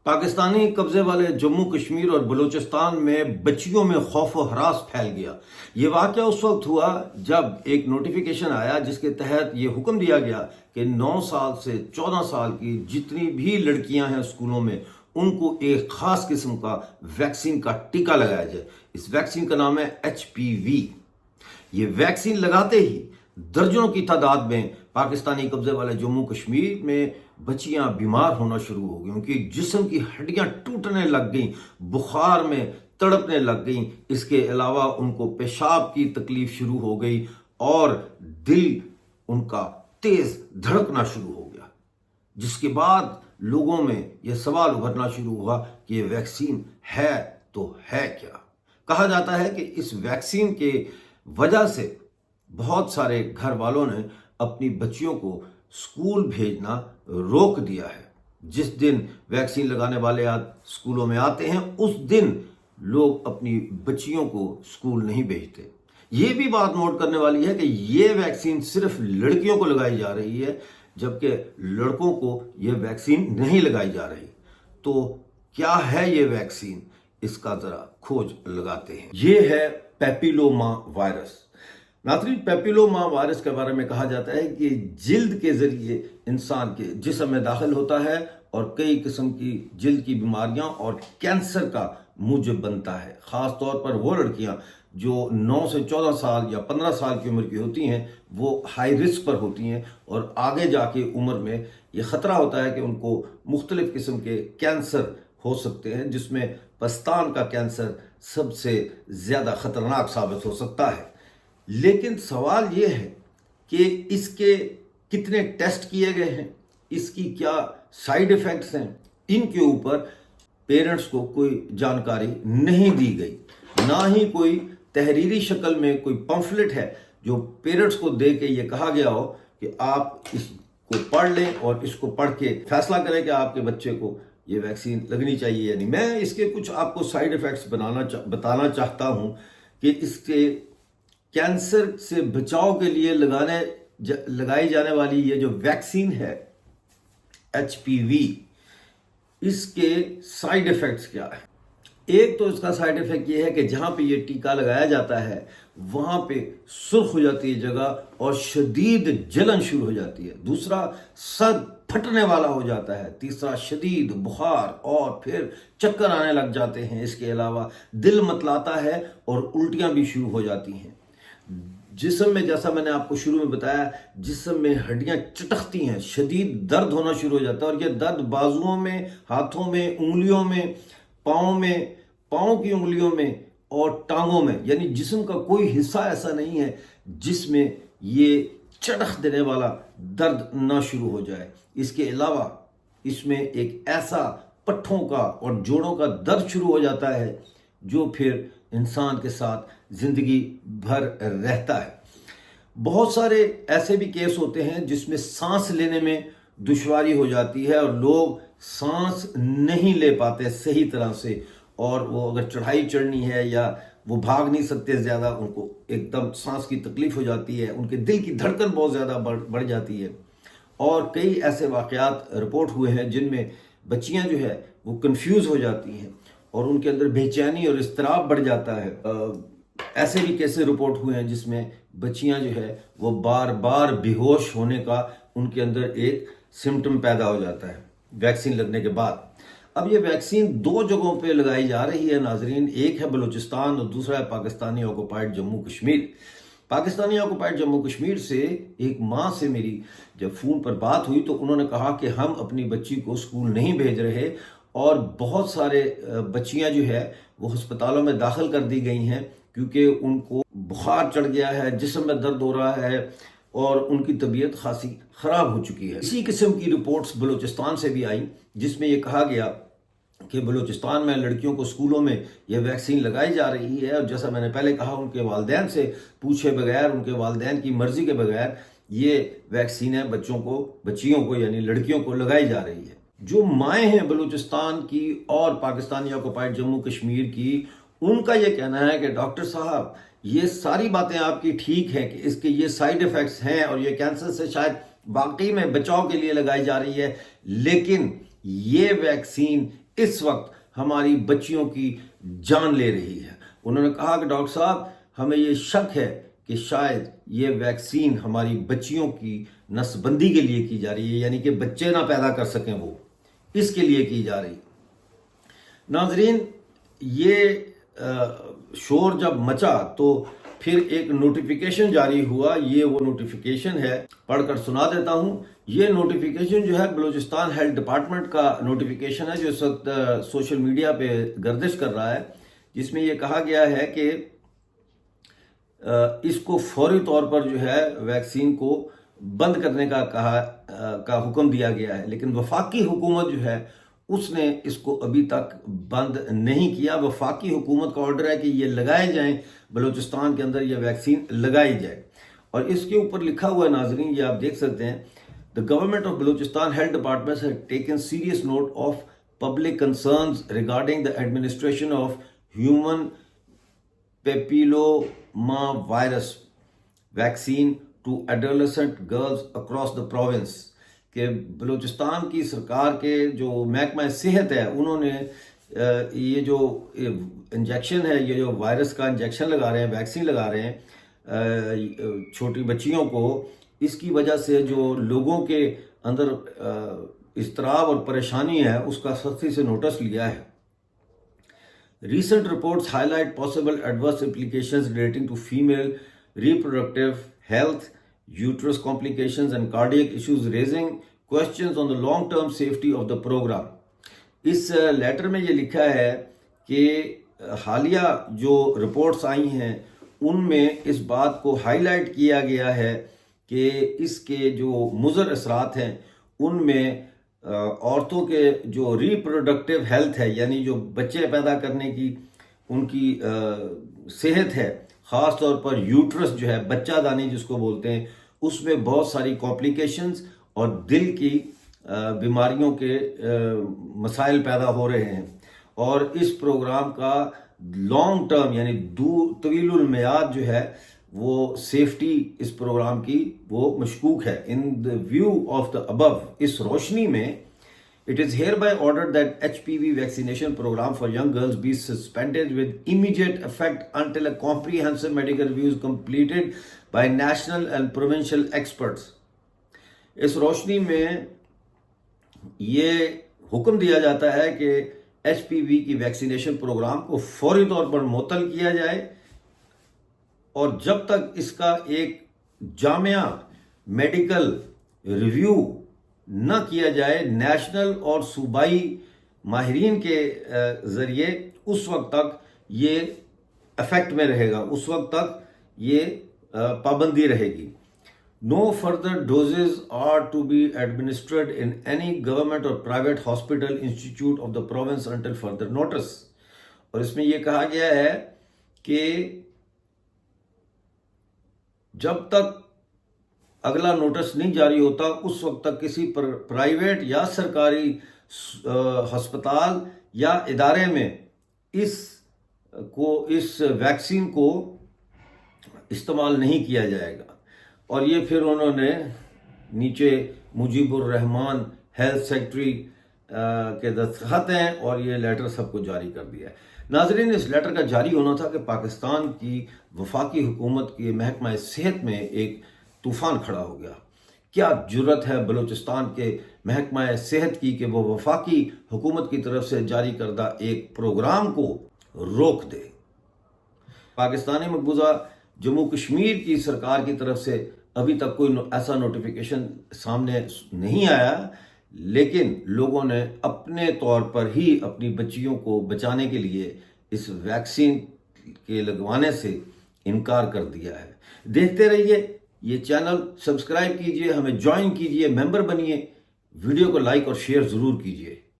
پاکستانی قبضے والے جموں کشمیر اور بلوچستان میں بچیوں میں خوف و ہراس پھیل گیا۔ یہ واقعہ اس وقت ہوا جب ایک نوٹیفیکیشن آیا جس کے تحت یہ حکم دیا گیا کہ 9 سال سے 14 سال کی جتنی بھی لڑکیاں ہیں اسکولوں میں ان کو ایک خاص قسم کا ویکسین کا ٹیکہ لگایا جائے۔ اس ویکسین کا نام ہے HPV۔ یہ ویکسین لگاتے ہی درجنوں کی تعداد میں پاکستانی قبضے والے جموں کشمیر میں بچیاں بیمار ہونا شروع ہو گئیں، ان کی جسم کی ہڈیاں ٹوٹنے لگ گئیں، بخار میں تڑپنے لگ گئیں۔ اس کے علاوہ ان کو پیشاب کی تکلیف شروع ہو گئی اور دل ان کا تیز دھڑکنا شروع ہو گیا، جس کے بعد لوگوں میں یہ سوال ابھرنا شروع ہوا کہ یہ ویکسین ہے تو ہے کیا۔ کہا جاتا ہے کہ اس ویکسین کے وجہ سے بہت سارے گھر والوں نے اپنی بچیوں کو اسکول بھیجنا روک دیا ہے۔ جس دن ویکسین لگانے والے اسکولوں میں آتے ہیں اس دن لوگ اپنی بچیوں کو اسکول نہیں بھیجتے۔ یہ بھی بات نوٹ کرنے والی ہے کہ یہ ویکسین صرف لڑکیوں کو لگائی جا رہی ہے، جبکہ لڑکوں کو یہ ویکسین نہیں لگائی جا رہی۔ تو کیا ہے یہ ویکسین؟ اس کا ذرا کھوج لگاتے ہیں۔ یہ ہے پیپیلوما وائرس۔ ناظرین، پیپیلوما وائرس کے بارے میں کہا جاتا ہے کہ جلد کے ذریعے انسان کے جسم میں داخل ہوتا ہے اور کئی قسم کی جلد کی بیماریاں اور کینسر کا موجب بنتا ہے۔ خاص طور پر وہ لڑکیاں جو 9 سے 14 سال یا 15 سال کی عمر کی ہوتی ہیں وہ ہائی رسک پر ہوتی ہیں، اور آگے جا کے عمر میں یہ خطرہ ہوتا ہے کہ ان کو مختلف قسم کے کینسر ہو سکتے ہیں، جس میں پستان کا کینسر سب سے زیادہ خطرناک ثابت ہو سکتا ہے۔ لیکن سوال یہ ہے کہ اس کے کتنے ٹیسٹ کیے گئے ہیں، اس کی کیا سائیڈ ایفیکٹس ہیں، ان کے اوپر پیرنٹس کو کوئی جانکاری نہیں دی گئی۔ نہ ہی کوئی تحریری شکل میں کوئی پمفلٹ ہے جو پیرنٹس کو دے کے یہ کہا گیا ہو کہ آپ اس کو پڑھ لیں اور اس کو پڑھ کے فیصلہ کریں کہ آپ کے بچے کو یہ ویکسین لگنی چاہیے یا نہیں۔ میں اس کے کچھ آپ کو سائیڈ ایفیکٹس بتانا چاہتا ہوں کہ اس کے کینسر سے بچاؤ کے لیے لگائی جانے والی یہ جو ویکسین ہے HPV، اس کے سائیڈ ایفیکٹس کیا ہے۔ ایک تو اس کا سائیڈ ایفیکٹ یہ ہے کہ جہاں پہ یہ ٹیکہ لگایا جاتا ہے وہاں پہ سرخ ہو جاتی ہے جگہ اور شدید جلن شروع ہو جاتی ہے۔ دوسرا، سر پھٹنے والا ہو جاتا ہے۔ تیسرا، شدید بخار اور پھر چکر آنے لگ جاتے ہیں۔ اس کے علاوہ دل متلاتا ہے اور الٹیاں بھی شروع ہو جاتی ہیں۔ جسم میں، جیسا میں نے آپ کو شروع میں بتایا، جسم میں ہڈیاں چٹکتی ہیں، شدید درد ہونا شروع ہو جاتا ہے، اور یہ درد بازوؤں میں، ہاتھوں میں، انگلیوں میں، پاؤں کی انگلیوں میں اور ٹانگوں میں، یعنی جسم کا کوئی حصہ ایسا نہیں ہے جس میں یہ چٹخ دینے والا درد نہ شروع ہو جائے۔ اس کے علاوہ اس میں ایک ایسا پٹھوں کا اور جوڑوں کا درد شروع ہو جاتا ہے جو پھر انسان کے ساتھ زندگی بھر رہتا ہے۔ بہت سارے ایسے بھی کیس ہوتے ہیں جس میں سانس لینے میں دشواری ہو جاتی ہے اور لوگ سانس نہیں لے پاتے صحیح طرح سے، اور وہ اگر چڑھائی چڑھنی ہے یا وہ بھاگ نہیں سکتے زیادہ، ان کو ایک دم سانس کی تکلیف ہو جاتی ہے، ان کے دل کی دھڑکن بہت زیادہ بڑھ جاتی ہے۔ اور کئی ایسے واقعات رپورٹ ہوئے ہیں جن میں بچیاں جو ہے وہ کنفیوز ہو جاتی ہیں اور ان کے اندر بے چینی اور اضطراب بڑھ جاتا ہے۔ ایسے بھی کیسے رپورٹ ہوئے ہیں جس میں بچیاں جو ہے وہ بار بار بے ہوش ہونے کا ان کے اندر ایک سمٹم پیدا ہو جاتا ہے ویکسین لگنے کے بعد۔ اب یہ ویکسین 2 جگہوں پہ لگائی جا رہی ہے ناظرین، ایک ہے بلوچستان اور دوسرا ہے پاکستانی آکوپائیڈ جموں کشمیر۔ پاکستانی آکوپائیڈ جموں کشمیر سے ایک ماں سے میری جب فون پر بات ہوئی تو انہوں نے کہا کہ ہم اپنی بچی کو اسکول نہیں بھیج رہے، اور بہت سارے بچیاں جو ہے وہ ہسپتالوں میں داخل کر دی گئی ہیں کیونکہ ان کو بخار چڑھ گیا ہے، جسم میں درد ہو رہا ہے اور ان کی طبیعت خاصی خراب ہو چکی ہے۔ اسی قسم کی رپورٹس بلوچستان سے بھی آئیں جس میں یہ کہا گیا کہ بلوچستان میں لڑکیوں کو اسکولوں میں یہ ویکسین لگائی جا رہی ہے، اور جیسا میں نے پہلے کہا ان کے والدین سے پوچھے بغیر، ان کے والدین کی مرضی کے بغیر یہ ویکسینیں بچیوں کو یعنی لڑکیوں کو لگائی جا رہی ہے۔ جو مائیں ہیں بلوچستان کی اور پاکستانی آکوپائیڈ جموں کشمیر کی، ان کا یہ کہنا ہے کہ ڈاکٹر صاحب یہ ساری باتیں آپ کی ٹھیک ہیں کہ اس کے یہ سائیڈ ایفیکٹس ہیں اور یہ کینسر سے شاید واقعی میں بچاؤ کے لیے لگائی جا رہی ہے، لیکن یہ ویکسین اس وقت ہماری بچیوں کی جان لے رہی ہے۔ انہوں نے کہا کہ ڈاکٹر صاحب ہمیں یہ شک ہے کہ شاید یہ ویکسین ہماری بچیوں کی نسل بندی کے لیے کی جا رہی ہے، یعنی کہ بچے نہ پیدا کر سکیں، وہ اس کے لیے کی جا رہی۔ ناظرین، یہ شور جب مچا تو پھر ایک نوٹیفیکیشن جاری ہوا۔ یہ وہ نوٹیفیکیشن ہے، پڑھ کر سنا دیتا ہوں۔ یہ نوٹیفیکیشن جو ہے بلوچستان ہیلتھ ڈپارٹمنٹ کا نوٹیفیکیشن ہے، جو اس وقت سوشل میڈیا پہ گردش کر رہا ہے، جس میں یہ کہا گیا ہے کہ اس کو فوری طور پر جو ہے ویکسین کو بند کرنے کا حکم دیا گیا ہے، لیکن وفاقی حکومت جو ہے اس نے اس کو ابھی تک بند نہیں کیا۔ وفاقی حکومت کا آرڈر ہے کہ یہ لگائے جائیں، بلوچستان کے اندر یہ ویکسین لگائی جائے، اور اس کے اوپر لکھا ہوا ہے ناظرین، یہ آپ دیکھ سکتے ہیں، The government of Balochistan Health Department has taken serious note of public concerns regarding the administration of human papillomavirus vaccine to adolescent girls across the province. کہ بلوچستان کی سرکار کے جو محکمہ صحت ہے، انہوں نے یہ جو انجیکشن ہے، یہ جو وائرس کا انجیکشن لگا رہے ہیں، ویکسین لگا رہے ہیں چھوٹی بچیوں کو، اس کی وجہ سے جو لوگوں کے اندر اضطراب اور پریشانی ہے اس کا سختی سے نوٹس لیا ہے۔ Recent reports highlight possible adverse implications relating to female reproductive health, uterus complications and cardiac issues, raising questions on the long-term safety of the program. اس لیٹر میں یہ لکھا ہے کہ حالیہ جو رپورٹس آئی ہیں ان میں اس بات کو ہائی لائٹ کیا گیا ہے کہ اس کے جو مضر اثرات ہیں ان میں عورتوں کے جو ریپروڈکٹیو ہیلتھ ہے، یعنی جو بچے پیدا کرنے کی ان کی صحت ہے، خاص طور پر یوٹرس جو ہے، بچہ دانی جس کو بولتے ہیں، اس میں بہت ساری کمپلیکیشنز اور دل کی بیماریوں کے مسائل پیدا ہو رہے ہیں، اور اس پروگرام کا لانگ ٹرم یعنی طویل المیعاد جو ہے وہ سیفٹی اس پروگرام کی وہ مشکوک ہے۔ ان the view of the above، اس روشنی میں it is hereby ordered that HPV vaccination program for young girls be suspended with immediate effect until a comprehensive medical review is completed by national and provincial experts۔ اس روشنی میں یہ حکم دیا جاتا ہے کہ HPV کی ویکسینیشن پروگرام کو فوری طور پر معطل کیا جائے، اور جب تک اس کا ایک جامعہ میڈیکل ریویو نہ کیا جائے نیشنل اور صوبائی ماہرین کے ذریعے، اس وقت تک یہ افیکٹ میں رہے گا، اس وقت تک یہ پابندی رہے گی۔ No further doses are to be administered in any government or private hospital institute of the province until further notice۔ اور اس میں یہ کہا گیا ہے کہ جب تک اگلا نوٹس نہیں جاری ہوتا اس وقت تک کسی پرائیویٹ یا سرکاری ہسپتال یا ادارے میں اس ویکسین کو استعمال نہیں کیا جائے گا۔ اور یہ پھر انہوں نے نیچے مجیب الرحمان ہیلتھ سیکٹری کے دستخط ہیں اور یہ لیٹر سب کو جاری کر دیا ہے۔ ناظرین، اس لیٹر کا جاری ہونا تھا کہ پاکستان کی وفاقی حکومت کے محکمہ صحت میں ایک طوفان کھڑا ہو گیا۔ کیا جرت ہے بلوچستان کے محکمہ صحت کی کہ وہ وفاقی حکومت کی طرف سے جاری کردہ ایک پروگرام کو روک دے۔ پاکستانی مقبوضہ جموں کشمیر کی سرکار کی طرف سے ابھی تک کوئی ایسا نوٹیفیکیشن سامنے نہیں آیا، لیکن لوگوں نے اپنے طور پر ہی اپنی بچیوں کو بچانے کے لیے اس ویکسین کے لگوانے سے انکار کر دیا ہے۔ دیکھتے رہیے یہ چینل، سبسکرائب کیجئے، ہمیں جوائن کیجئے، ممبر بنیے، ویڈیو کو لائک اور شیئر ضرور کیجئے۔